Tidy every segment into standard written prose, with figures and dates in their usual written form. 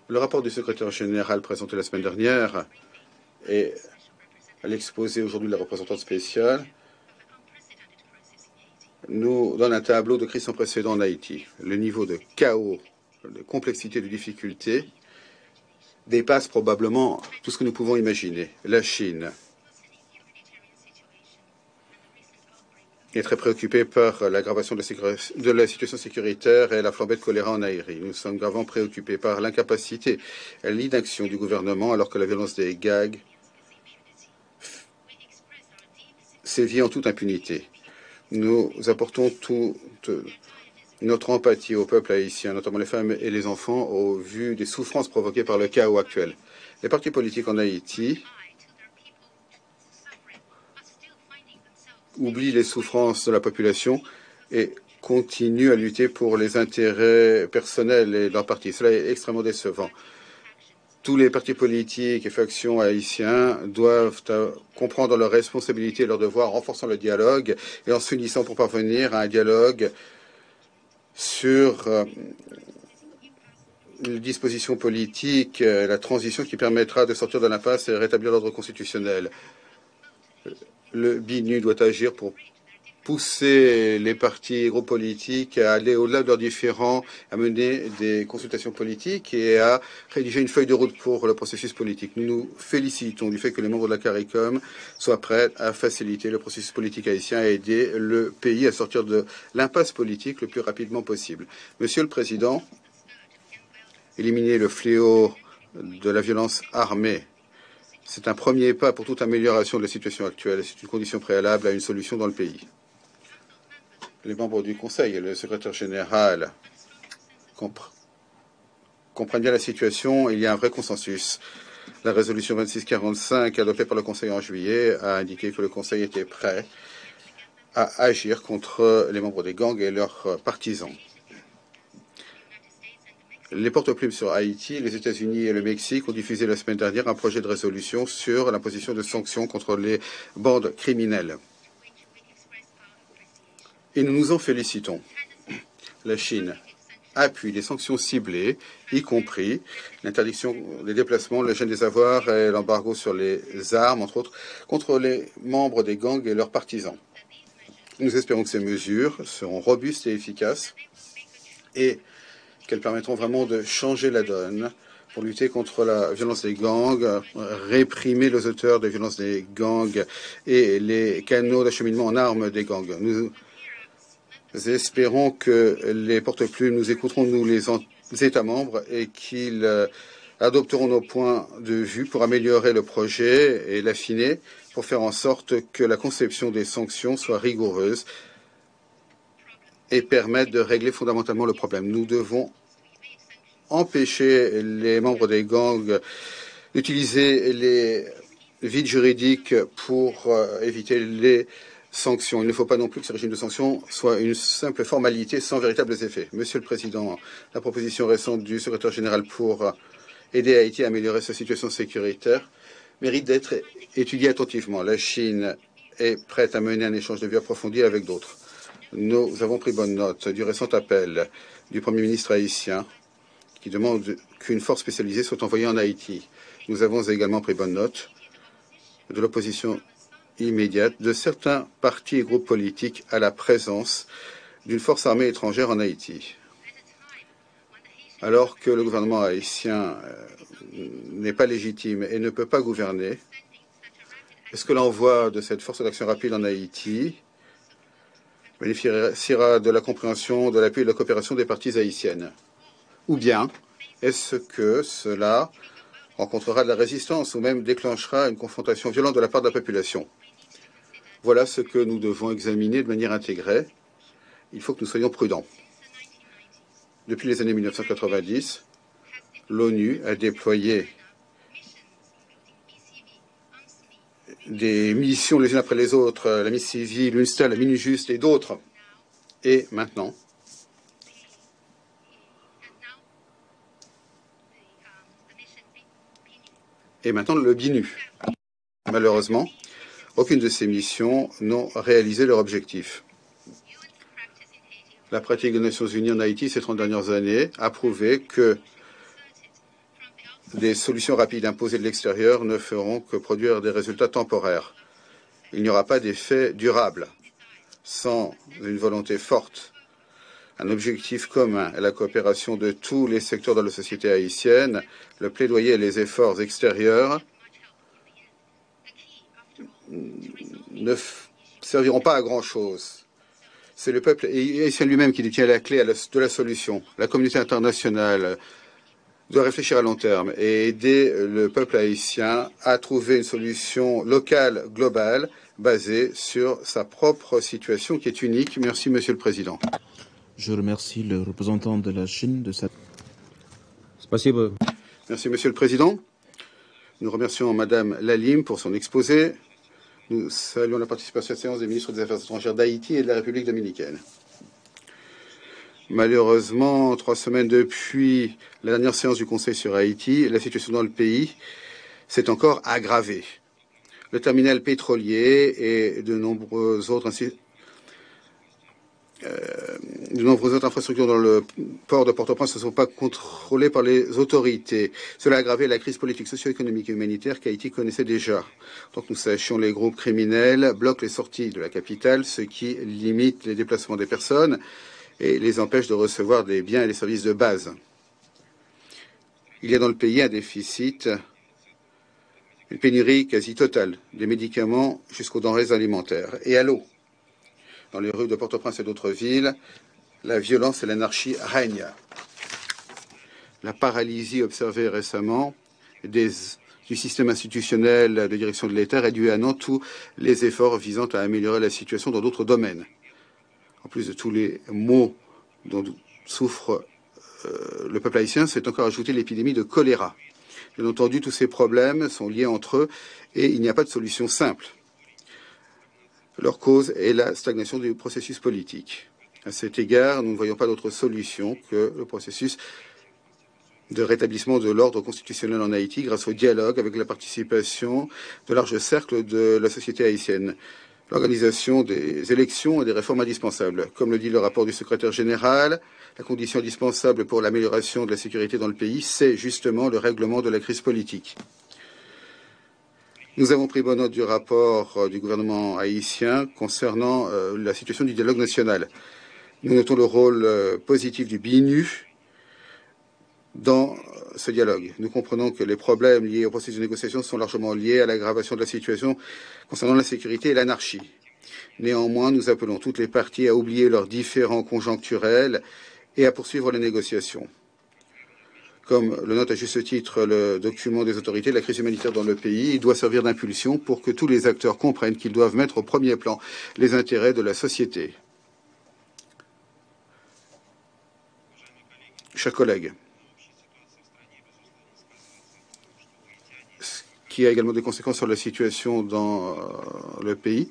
Le rapport du secrétaire général présenté la semaine dernière et l'exposé aujourd'hui de la représentante spéciale nous donne un tableau de crise sans précédent en Haïti. Le niveau de chaos, de complexité, de difficulté dépasse probablement tout ce que nous pouvons imaginer. La Chine est très préoccupée par l'aggravation de la situation sécuritaire et la flambée de choléra en Haïti. Nous sommes gravement préoccupés par l'incapacité et l'inaction du gouvernement alors que la violence des gangs sévit en toute impunité. Nous apportons toute notre empathie au peuple haïtien, notamment les femmes et les enfants, au vu des souffrances provoquées par le chaos actuel. Les partis politiques en Haïti oublient les souffrances de la population et continuent à lutter pour les intérêts personnels et de leur parti. Cela est extrêmement décevant. Tous les partis politiques et factions haïtiens doivent comprendre leurs responsabilités et leurs devoirs en renforçant le dialogue et en s'unissant pour parvenir à un dialogue sur les dispositions politiques, la transition qui permettra de sortir de l'impasse et rétablir l'ordre constitutionnel. Le BINU doit agir pour pousser les partis et groupes politiques à aller au-delà de leurs différends, à mener des consultations politiques et à rédiger une feuille de route pour le processus politique. Nous nous félicitons du fait que les membres de la CARICOM soient prêts à faciliter le processus politique haïtien et aider le pays à sortir de l'impasse politique le plus rapidement possible. Monsieur le Président, éliminer le fléau de la violence armée, c'est un premier pas pour toute amélioration de la situation actuelle. C'est une condition préalable à une solution dans le pays. Les membres du Conseil et le secrétaire général comprennent bien la situation. Il y a un vrai consensus. La résolution 2645 adoptée par le Conseil en juillet a indiqué que le Conseil était prêt à agir contre les membres des gangs et leurs partisans. Les porte-plumes sur Haïti, les États-Unis et le Mexique ont diffusé la semaine dernière un projet de résolution sur l'imposition de sanctions contre les bandes criminelles. Et nous nous en félicitons. La Chine appuie des sanctions ciblées, y compris l'interdiction des déplacements, le gel des avoirs et l'embargo sur les armes, entre autres, contre les membres des gangs et leurs partisans. Nous espérons que ces mesures seront robustes et efficaces et qu'elles permettront vraiment de changer la donne pour lutter contre la violence des gangs, réprimer les auteurs de violences des gangs et les canaux d'acheminement en armes des gangs. Nous espérons que les porte-plumes nous écouteront, nous les États membres, et qu'ils adopteront nos points de vue pour améliorer le projet et l'affiner, pour faire en sorte que la conception des sanctions soit rigoureuse et permette de régler fondamentalement le problème. Nous devons empêcher les membres des gangs d'utiliser les vides juridiques pour éviter les sanctions. Il ne faut pas non plus que ce régime de sanctions soit une simple formalité sans véritables effets. Monsieur le Président, la proposition récente du secrétaire général pour aider Haïti à améliorer sa situation sécuritaire mérite d'être étudiée attentivement. La Chine est prête à mener un échange de vues approfondi avec d'autres. Nous avons pris bonne note du récent appel du Premier ministre haïtien qui demande qu'une force spécialisée soit envoyée en Haïti. Nous avons également pris bonne note de l'opposition immédiate de certains partis et groupes politiques à la présence d'une force armée étrangère en Haïti. Alors que le gouvernement haïtien n'est pas légitime et ne peut pas gouverner, est-ce que l'envoi de cette force d'action rapide en Haïti bénéficiera de la compréhension, de l'appui et de la coopération des parties haïtiennes? Ou bien est-ce que cela rencontrera de la résistance ou même déclenchera une confrontation violente de la part de la population? Voilà ce que nous devons examiner de manière intégrée. Il faut que nous soyons prudents. Depuis les années 1990, l'ONU a déployé des missions les unes après les autres, la Miss Civile, l'UNSTA, la MINUJUST et d'autres. Et maintenant, le BINU. Malheureusement, aucune de ces missions n'ont réalisé leur objectif. La pratique des Nations Unies en Haïti ces 30 dernières années a prouvé que des solutions rapides imposées de l'extérieur ne feront que produire des résultats temporaires. Il n'y aura pas d'effet durable sans une volonté forte, un objectif commun et la coopération de tous les secteurs de la société haïtienne. Le plaidoyer et les efforts extérieurs ne serviront pas à grand-chose. C'est le peuple haïtien lui-même qui détient la clé de la solution. La communauté internationale doit réfléchir à long terme et aider le peuple haïtien à trouver une solution locale, globale, basée sur sa propre situation qui est unique. Merci, Monsieur le Président. Je remercie le représentant de la Chine de cette... Merci, Monsieur le Président. Nous remercions Madame Lalim pour son exposé. Nous saluons la participation à cette séance des ministres des Affaires étrangères d'Haïti et de la République dominicaine. Malheureusement, 3 semaines depuis la dernière séance du Conseil sur Haïti, la situation dans le pays s'est encore aggravée. Le terminal pétrolier et de nombreuses autres infrastructures dans le port de Port-au-Prince ne sont pas contrôlées par les autorités. Cela a aggravé la crise politique, socio-économique et humanitaire qu'Haïti connaissait déjà. Donc nous sachions, les groupes criminels bloquent les sorties de la capitale, ce qui limite les déplacements des personnes et les empêche de recevoir des biens et des services de base. Il y a dans le pays un déficit, une pénurie quasi totale des médicaments jusqu'aux denrées alimentaires et à l'eau. Dans les rues de Port-au-Prince et d'autres villes, la violence et l'anarchie règnent. La paralysie observée récemment du système institutionnel de direction de l'État réduit à néant tous les efforts visant à améliorer la situation dans d'autres domaines. En plus de tous les maux dont souffre le peuple haïtien, s'est encore ajouté l'épidémie de choléra. Bien entendu, tous ces problèmes sont liés entre eux et il n'y a pas de solution simple. Leur cause est la stagnation du processus politique. À cet égard, nous ne voyons pas d'autre solution que le processus de rétablissement de l'ordre constitutionnel en Haïti grâce au dialogue avec la participation de larges cercles de la société haïtienne. L'organisation des élections et des réformes indispensables. Comme le dit le rapport du secrétaire général, la condition indispensable pour l'amélioration de la sécurité dans le pays, c'est justement le règlement de la crise politique. Nous avons pris bonne note du rapport du gouvernement haïtien concernant la situation du dialogue national. Nous notons le rôle positif du BINU dans ce dialogue. Nous comprenons que les problèmes liés au processus de négociation sont largement liés à l'aggravation de la situation concernant la sécurité et l'anarchie. Néanmoins, nous appelons toutes les parties à oublier leurs différends conjoncturels et à poursuivre les négociations. Comme le note à juste titre le document des autorités, la crise humanitaire dans le pays doit servir d'impulsion pour que tous les acteurs comprennent qu'ils doivent mettre au premier plan les intérêts de la société. Chers collègues, ce qui a également des conséquences sur la situation dans le pays,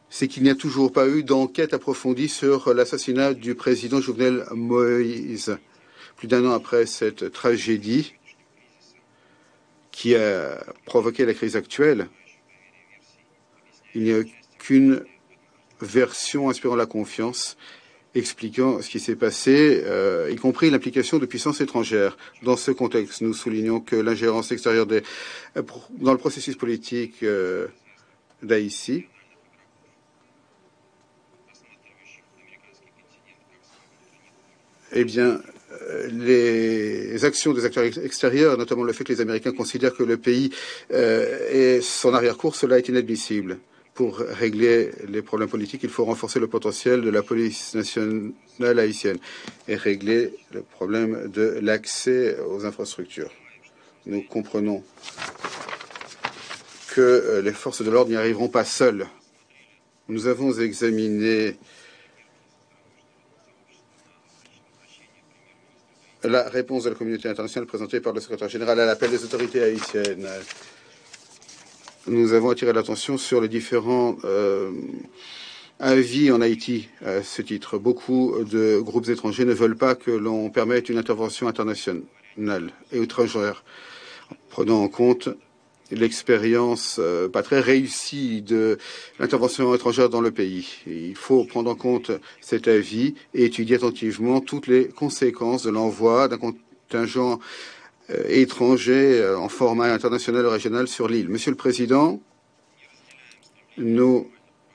c'est qu'il n'y a toujours pas eu d'enquête approfondie sur l'assassinat du président Jovenel Moïse. Plus d'1 an après cette tragédie qui a provoqué la crise actuelle, il n'y a qu'une version inspirant la confiance, expliquant ce qui s'est passé, y compris l'implication de puissances étrangères. Dans ce contexte, nous soulignons que l'ingérence extérieure dans le processus politique d'Haïti les actions des acteurs extérieurs, notamment le fait que les Américains considèrent que le pays est son arrière-cour, cela est inadmissible. Pour régler les problèmes politiques, il faut renforcer le potentiel de la police nationale haïtienne et régler le problème de l'accès aux infrastructures. Nous comprenons que les forces de l'ordre n'y arriveront pas seules. Nous avons examiné la réponse de la communauté internationale présentée par le secrétaire général à l'appel des autorités haïtiennes. Nous avons attiré l'attention sur les différents avis en Haïti à ce titre. Beaucoup de groupes étrangers ne veulent pas que l'on permette une intervention internationale et étrangère, en prenant en compte l'expérience pas très réussie de l'intervention étrangère dans le pays. Et il faut prendre en compte cet avis et étudier attentivement toutes les conséquences de l'envoi d'un contingent étrangers en format international ou régional sur l'île. Monsieur le Président, nous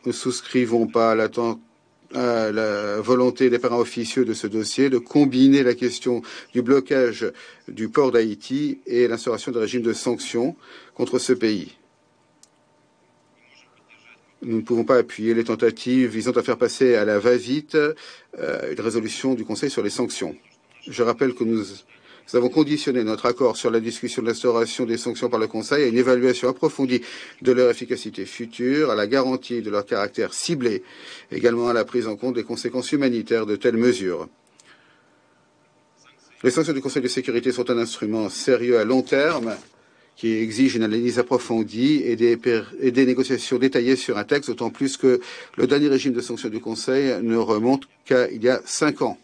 ne souscrivons pas à la volonté des parents officieux de ce dossier de combiner la question du blocage du port d'Haïti et l'instauration d'un régime de sanctions contre ce pays. Nous ne pouvons pas appuyer les tentatives visant à faire passer à la va-vite une résolution du Conseil sur les sanctions. Je rappelle que nous avons conditionné notre accord sur la discussion de l'instauration des sanctions par le Conseil à une évaluation approfondie de leur efficacité future, à la garantie de leur caractère ciblé, également à la prise en compte des conséquences humanitaires de telles mesures. Les sanctions du Conseil de sécurité sont un instrument sérieux à long terme qui exige une analyse approfondie et des négociations détaillées sur un texte, d'autant plus que le dernier régime de sanctions du Conseil ne remonte qu'à il y a 5 ans.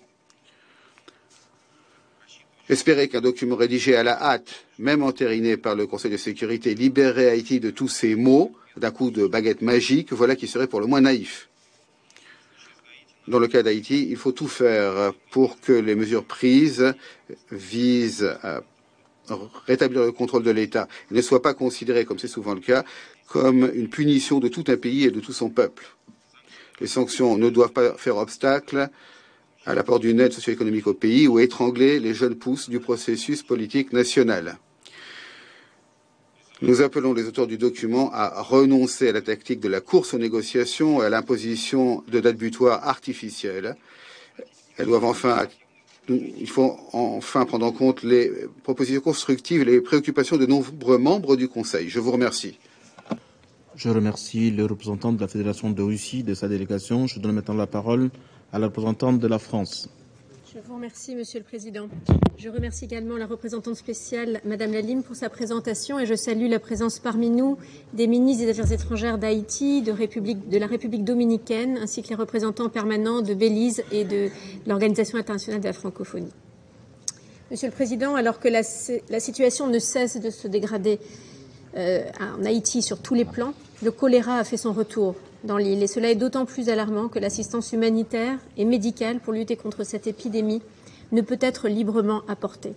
Espérer qu'un document rédigé à la hâte, même entériné par le Conseil de sécurité, libérerait Haïti de tous ces maux, d'un coup de baguette magique, voilà qui serait pour le moins naïf. Dans le cas d'Haïti, il faut tout faire pour que les mesures prises visent à rétablir le contrôle de l'État et ne soient pas considérées, comme c'est souvent le cas, comme une punition de tout un pays et de tout son peuple. Les sanctions ne doivent pas faire obstacle à l'apport d'une aide socio-économique au pays ou étrangler les jeunes pousses du processus politique national. Nous appelons les auteurs du document à renoncer à la tactique de la course aux négociations et à l'imposition de dates butoirs artificielles. Il faut enfin prendre en compte les propositions constructives et les préoccupations de nombreux membres du Conseil. Je vous remercie. Je remercie le représentant de la Fédération de Russie de sa délégation. Je donne maintenant la parole à la représentante de la France. Je vous remercie, Monsieur le Président. Je remercie également la représentante spéciale, Madame Lalime, pour sa présentation et je salue la présence parmi nous des ministres des Affaires étrangères d'Haïti, de la République dominicaine, ainsi que les représentants permanents de Belize et de l'Organisation internationale de la francophonie. Monsieur le Président, alors que la situation ne cesse de se dégrader en Haïti sur tous les plans, le choléra a fait son retour dans l'île. Et cela est d'autant plus alarmant que l'assistance humanitaire et médicale pour lutter contre cette épidémie ne peut être librement apportée.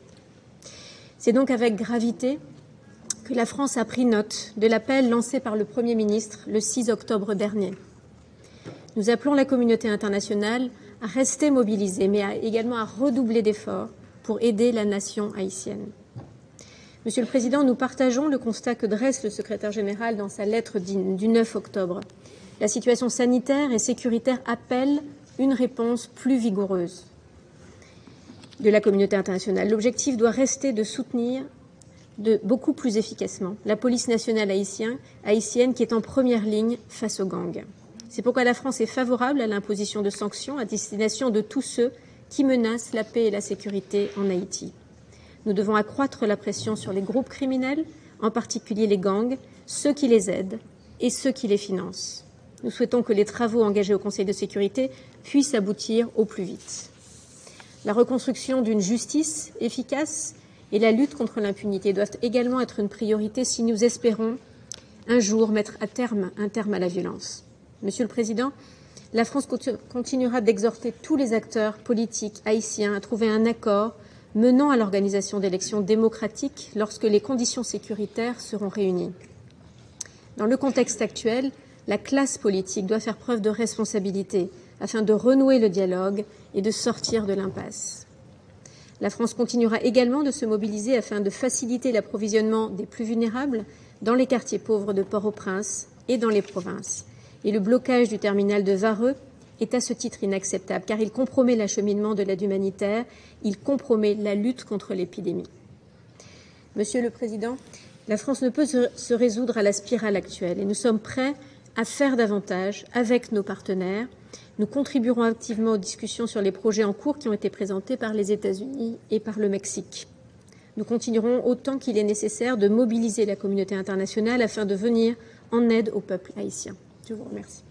C'est donc avec gravité que la France a pris note de l'appel lancé par le Premier ministre le 6 octobre dernier. Nous appelons la communauté internationale à rester mobilisée, mais également à redoubler d'efforts pour aider la nation haïtienne. Monsieur le Président, nous partageons le constat que dresse le secrétaire général dans sa lettre du 9 octobre. La situation sanitaire et sécuritaire appelle une réponse plus vigoureuse de la communauté internationale. L'objectif doit rester de soutenir beaucoup plus efficacement la police nationale haïtienne qui est en première ligne face aux gangs. C'est pourquoi la France est favorable à l'imposition de sanctions à destination de tous ceux qui menacent la paix et la sécurité en Haïti. Nous devons accroître la pression sur les groupes criminels, en particulier les gangs, ceux qui les aident et ceux qui les financent. Nous souhaitons que les travaux engagés au Conseil de sécurité puissent aboutir au plus vite. La reconstruction d'une justice efficace et la lutte contre l'impunité doivent également être une priorité si nous espérons un jour mettre un terme à la violence. Monsieur le Président, la France continuera d'exhorter tous les acteurs politiques haïtiens à trouver un accord menant à l'organisation d'élections démocratiques lorsque les conditions sécuritaires seront réunies. Dans le contexte actuel, la classe politique doit faire preuve de responsabilité afin de renouer le dialogue et de sortir de l'impasse. La France continuera également de se mobiliser afin de faciliter l'approvisionnement des plus vulnérables dans les quartiers pauvres de Port-au-Prince et dans les provinces. Et le blocage du terminal de Vareux est à ce titre inacceptable car il compromet l'acheminement de l'aide humanitaire, il compromet la lutte contre l'épidémie. Monsieur le Président, la France ne peut se résoudre à la spirale actuelle et nous sommes prêts à faire davantage avec nos partenaires. Nous contribuerons activement aux discussions sur les projets en cours qui ont été présentés par les États-Unis et par le Mexique. Nous continuerons autant qu'il est nécessaire de mobiliser la communauté internationale afin de venir en aide au peuple haïtien. Je vous remercie.